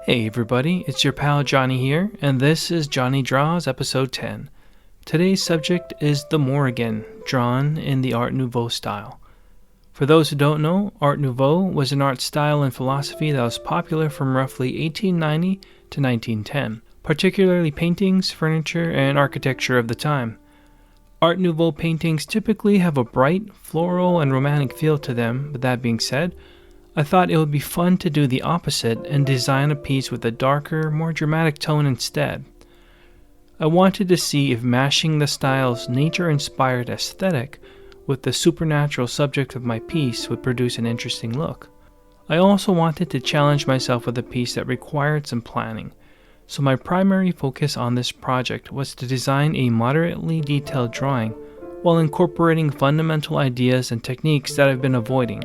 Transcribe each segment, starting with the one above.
Hey everybody, it's your pal Jonny here, and this is Jonny Draws episode 10. Today's subject is the Morrigan, drawn in the Art Nouveau style. For those who don't know, Art Nouveau was an art style and philosophy that was popular from roughly 1890 to 1910, particularly paintings, furniture, and architecture of the time. Art Nouveau paintings typically have a bright, floral, and romantic feel to them, but that being said, I thought it would be fun to do the opposite and design a piece with a darker, more dramatic tone instead. I wanted to see if mashing the style's nature-inspired aesthetic with the supernatural subject of my piece would produce an interesting look. I also wanted to challenge myself with a piece that required some planning, so my primary focus on this project was to design a moderately detailed drawing while incorporating fundamental ideas and techniques that I've been avoiding,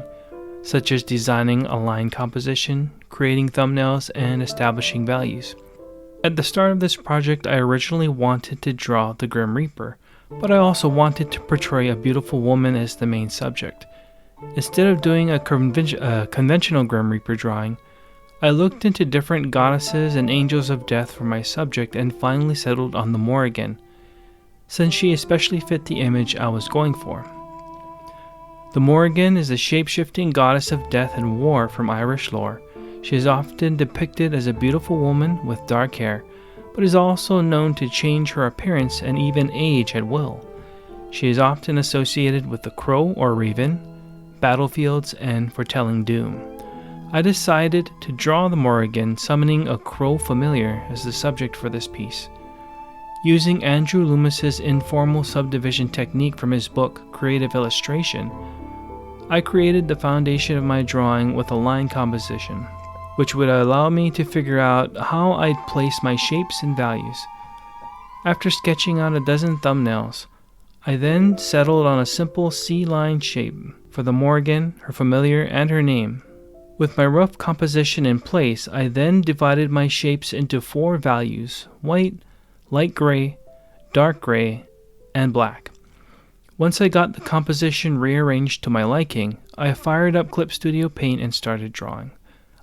such as designing a line composition, creating thumbnails, and establishing values. At the start of this project, I originally wanted to draw the Grim Reaper, but I also wanted to portray a beautiful woman as the main subject. Instead of doing a conventional Grim Reaper drawing, I looked into different goddesses and angels of death for my subject and finally settled on the Morrigan, since she especially fit the image I was going for. The Morrigan is a shape-shifting goddess of death and war from Irish lore. She is often depicted as a beautiful woman with dark hair, but is also known to change her appearance and even age at will. She is often associated with the crow or raven, battlefields, and foretelling doom. I decided to draw the Morrigan summoning a crow familiar as the subject for this piece. Using Andrew Loomis's informal subdivision technique from his book Creative Illustration, I created the foundation of my drawing with a line composition, which would allow me to figure out how I'd place my shapes and values. After sketching out a dozen thumbnails, I then settled on a simple C-line shape for the Morrigan, her familiar, and her name. With my rough composition in place, I then divided my shapes into 4 values: white, light gray, dark gray, and black. Once I got the composition rearranged to my liking, I fired up clipstudiopaint and started drawing.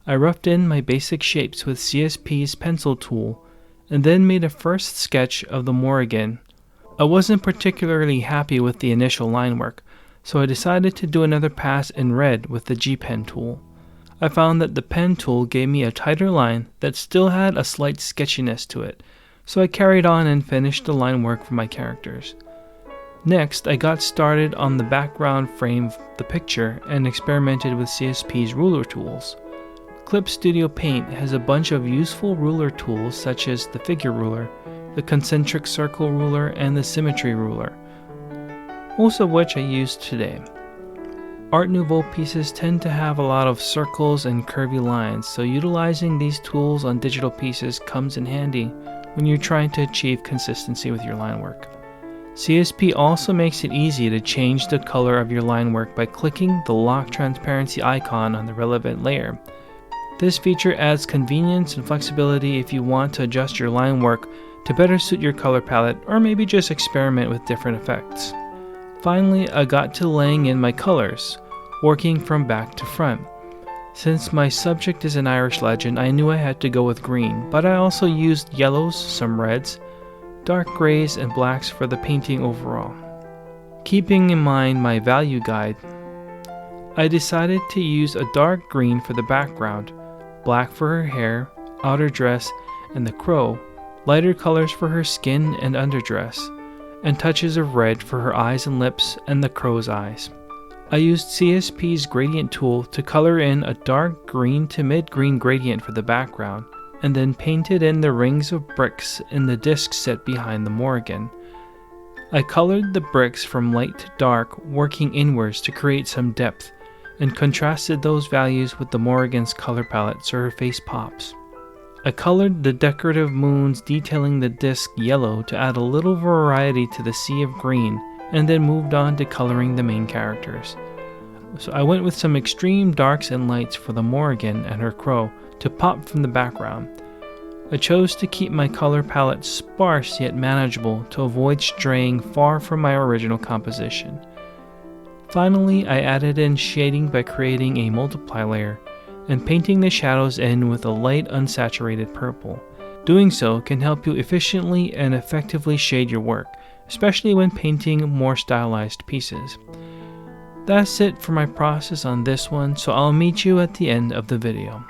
I roughed in my basic shapes with CSP's pencil tool, and then made a first sketch of the Morrigan. I wasn't particularly happy with the initial line work, so I decided to do another pass in red with the G-Pen tool. I found that the pen tool gave me a tighter line that still had a slight sketchiness to it, so I carried on and finished the line work for my characters. Next, I got started on the background frame of the picture and experimented with CSP's ruler tools. clipstudiopaint has a bunch of useful ruler tools such as the figure ruler, the concentric circle ruler, and the symmetry ruler, most of which I used today. Art Nouveau pieces tend to have a lot of circles and curvy lines, so utilizing these tools on digital pieces comes in handy when you're trying to achieve consistency with your line work. CSP also makes it easy to change the color of your line work by clicking the lock transparency icon on the relevant layer. This feature adds convenience and flexibility if you want to adjust your line work to better suit your color palette, or maybe just experiment with different effects. Finally, I got to laying in my colors, working from back to front. Since my subject is an Irish legend, I knew I had to go with green, but I also used yellows, some reds, dark grays, and blacks for the painting overall. Keeping in mind my value guide, I decided to use a dark green for the background, black for her hair, outer dress, and the crow, lighter colors for her skin and underdress, and touches of red for her eyes and lips and the crow's eyes. I used CSP's gradient tool to color in a dark green to mid-green gradient for the background, and then painted in the rings of bricks in the disc set behind the Morrigan. I colored the bricks from light to dark, working inwards to create some depth, and contrasted those values with the Morrigan's color palette so her face pops. I colored the decorative moons detailing the disc yellow to add a little variety to the sea of green, and then moved on to coloring the main characters. So I went with some extreme darks and lights for the Morrigan and her crow to pop from the background. I chose to keep my color palette sparse yet manageable to avoid straying far from my original composition. Finally, I added in shading by creating a multiply layer and painting the shadows in with a light unsaturated purple. Doing so can help you efficiently and effectively shade your work, especially when painting more stylized pieces. That's it for my process on this one, so I'll meet you at the end of the video.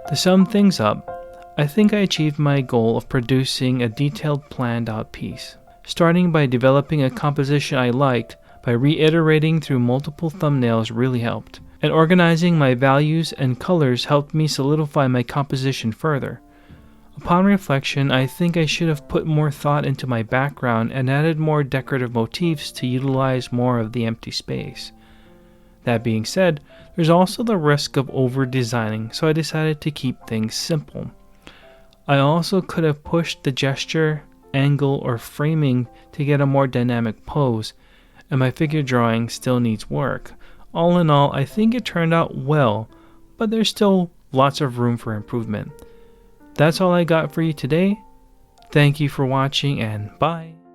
To sum things up, I think I achieved my goal of producing a detailed planned out piece. Starting by developing a composition I liked by reiterating through multiple thumbnails really helped, and organizing my values and colors helped me solidify my composition further. Upon reflection, I think I should have put more thought into my background and added more decorative motifs to utilize more of the empty space. That being said, there's also the risk of over-designing, so I decided to keep things simple. I also could have pushed the gesture, angle, or framing to get a more dynamic pose, and my figure drawing still needs work. All in all, I think it turned out well, but there's still lots of room for improvement. That's all I got for you today. Thank you for watching, and bye!